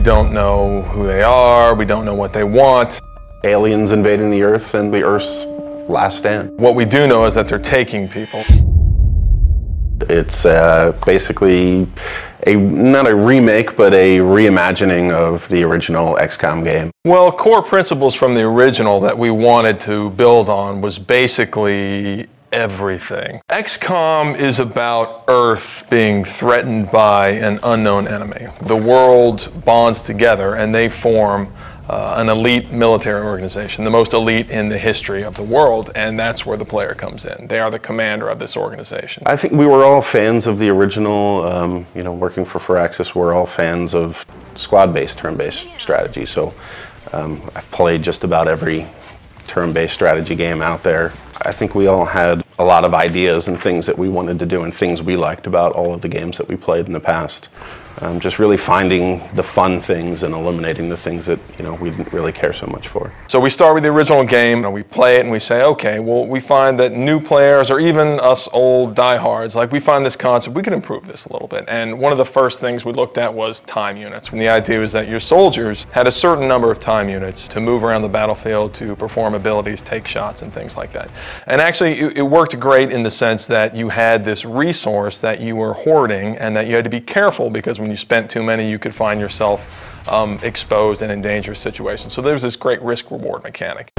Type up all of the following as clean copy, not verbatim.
don't know who they are, we don't know what they want. Aliens invading the Earth and the Earth's last stand. What we do know is that they're taking people. It's basically not a remake, but a reimagining of the original XCOM game. Well, core principles from the original that we wanted to build on was basically everything. XCOM is about Earth being threatened by an unknown enemy. The world bonds together and they form an elite military organization, the most elite in the history of the world, and that's where the player comes in. They are the commander of this organization. I think we were all fans of the original, you know, working for Firaxis, we're all fans of squad-based, turn-based strategy, so I've played just about every turn-based strategy game out there. I think we all had a lot of ideas and things that we wanted to do and things we liked about all of the games that we played in the past. Just really finding the fun things and eliminating the things that, you know, we didn't really care so much for. So we start with the original game and we play it and we say, okay, well, we find that new players or even us old diehards, like we find this concept, we can improve this a little bit. And one of the first things we looked at was time units. And the idea was that your soldiers had a certain number of time units to move around the battlefield, to perform abilities, take shots and things like that. And actually it worked great in the sense that you had this resource that you were hoarding and that you had to be careful because when you spent too many, you could find yourself exposed and in dangerous situations. So there's this great risk-reward mechanic.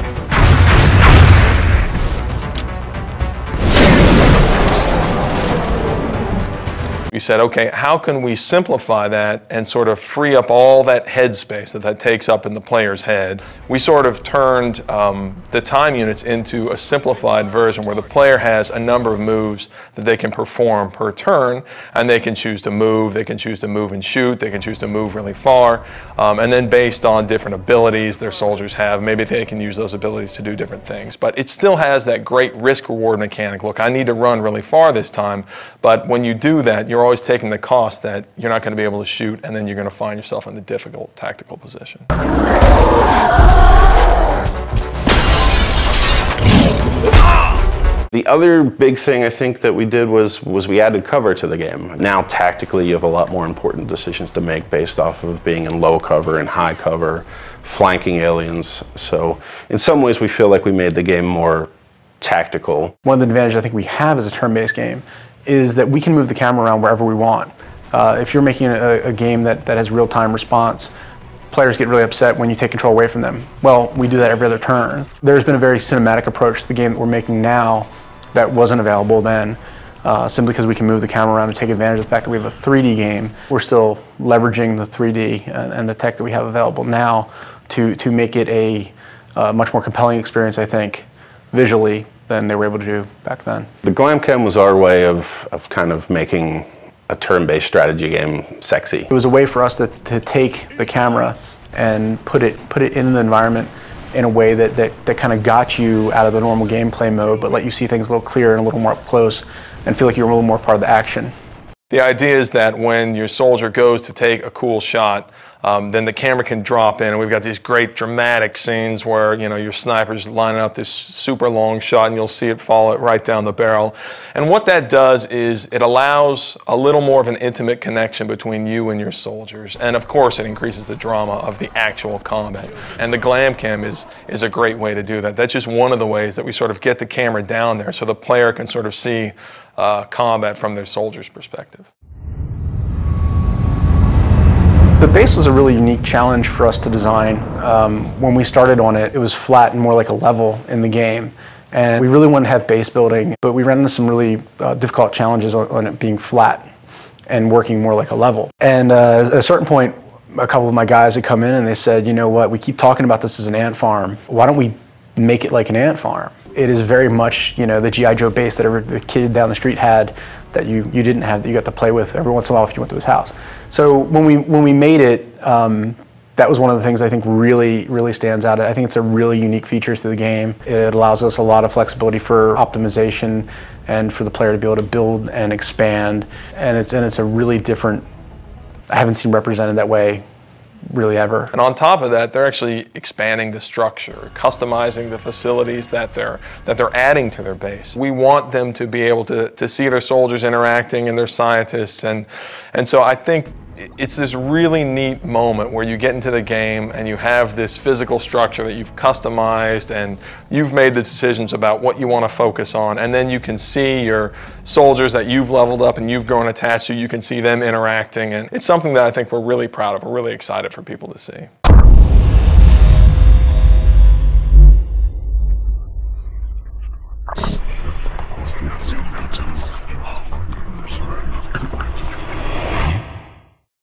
We said, okay, how can we simplify that and sort of free up all that headspace that takes up in the player's head? We sort of turned the time units into a simplified version where the player has a number of moves that they can perform per turn, and they can choose to move, they can choose to move and shoot, they can choose to move really far, and then based on different abilities their soldiers have, maybe they can use those abilities to do different things. But it still has that great risk-reward mechanic. Look, I need to run really far this time, but when you do that, you're always taking the cost that you're not going to be able to shoot, and then you're going to find yourself in a difficult tactical position. The other big thing I think that we did was we added cover to the game. Now tactically you have a lot more important decisions to make based off of being in low cover and high cover, flanking aliens. So in some ways we feel like we made the game more tactical. One of the advantages I think we have as a turn-based game is that we can move the camera around wherever we want. If you're making a game that has real-time response, players get really upset when you take control away from them. Well, we do that every other turn. There's been a very cinematic approach to the game that we're making now that wasn't available then, simply because we can move the camera around and take advantage of the fact that we have a 3D game. We're still leveraging the 3D and the tech that we have available now to make it a much more compelling experience, I think, visually, than they were able to do back then. The Glam.pl was our way of kind of making a turn-based strategy game sexy. It was a way for us to take the camera and put it in the environment in a way that kind of got you out of the normal gameplay mode, but let you see things a little clearer and a little more up close and feel like you're a little more part of the action. The idea is that when your soldier goes to take a cool shot, then the camera can drop in, and we've got these great dramatic scenes where, you know, your sniper's lining up this super long shot and you'll see it fall right down the barrel. And what that does is it allows a little more of an intimate connection between you and your soldiers. And of course it increases the drama of the actual combat. And the glam cam is a great way to do that. That's just one of the ways that we sort of get the camera down there so the player can sort of see combat from their soldier's perspective. The base was a really unique challenge for us to design. When we started on it, it was flat and more like a level in the game. And we really wanted to have base building, but we ran into some really difficult challenges on it being flat and working more like a level. And at a certain point, a couple of my guys had come in and they said, you know what, we keep talking about this as an ant farm. Why don't we make it like an ant farm? It is very much, you know, the G.I. Joe base that the kid down the street had that you didn't have, that you got to play with every once in a while if you went to his house. So when we made it, that was one of the things I think really stands out. I think it's a really unique feature to the game. It allows us a lot of flexibility for optimization and for the player to be able to build and expand. And it's a really different, I haven't seen represented that way really ever. And on top of that, they're actually expanding the structure, customizing the facilities that they're adding to their base. We want them to be able to see their soldiers interacting and their scientists, and so I think it's this really neat moment where you get into the game and you have this physical structure that you've customized and you've made the decisions about what you want to focus on, and then you can see your soldiers that you've leveled up and you've grown attached to, you can see them interacting, and it's something that I think we're really proud of. We're really excited for people to see.